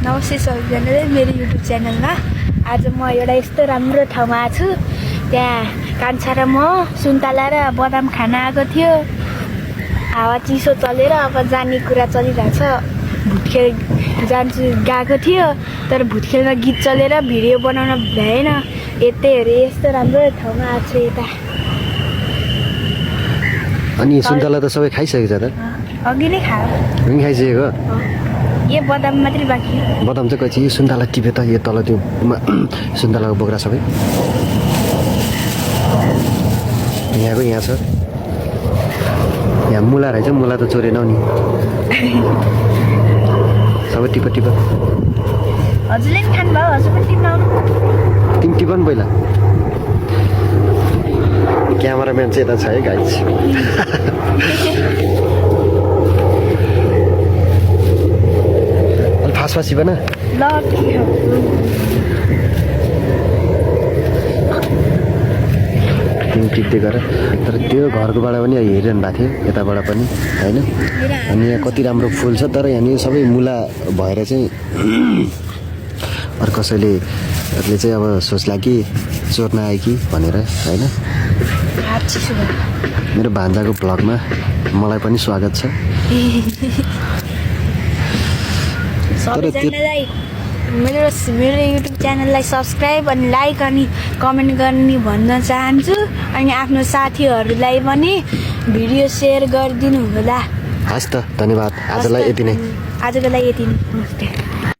नमस्ते सबैजनालाई मेरो युट्युब च्यानलमा। आज म एउटा यस्तो राम्रो ठाउँमा आएको छु। त्यहाँ कान्छा र म सुन्तला र बदाम खान आएको थियो। हावा चिसो चलेर अब जाने कुरा चलिरहेछ। भुटखेल जान्छु गएको थियो, तर भुटखेलमा गीत चलेर भिडियो बनाउन भएन। यतै हेरे यस्तो राम्रो ठाउँमा आएको छु यता। अनि सुन्तला त सबै खाइसकेको छ त? अघि नै खायो। पनि खाइसकेको? यो बदाम मात्रै बाँकी। बदाम चाहिँ कति? यो सुन्तला टिप्यो त, यो तल त्यो सुन्तलाको बोक्रा सबै यहाँको यहाँ छ। यहाँ मुला रहेछ, मुला त चोरेनौ नि। सबै टिप टिप। हजुरले पनि खानुभयो? हजुर पनि टिप्न आउनु। तिमी टिप नि पहिला। क्यामेराम्यान चाहिँ यता छ है गाइज। अलि फास फासी बना ल। तिमी टिप्दै गर। तर त्यो घरकोबाट पनि हेरिरहनु भएको थियो, यताबाट पनि होइन। अनि यहाँ कति राम्रो फुल छ, तर यहाँनिर सबै मुला भएर चाहिँ अरू कसैले चाहिँ अब सोच्ला कि चोर्न आयो कि भनेर होइन। मेरो भान्जाको भ्लगमा मलाई पनि स्वागत छ। सबैजनालाई मेरो युट्युब च्यानललाई सब्सक्राइब अनि लाइक अनि कमेन्ट गर्ने भन्न चाहन्छु। अनि आफ्नो साथीहरूलाई पनि भिडियो सेयर गरिदिनु होला। हस् त, धन्यवाद। आजलाई यति नै। आजको लागि यति नै। नमस्ते।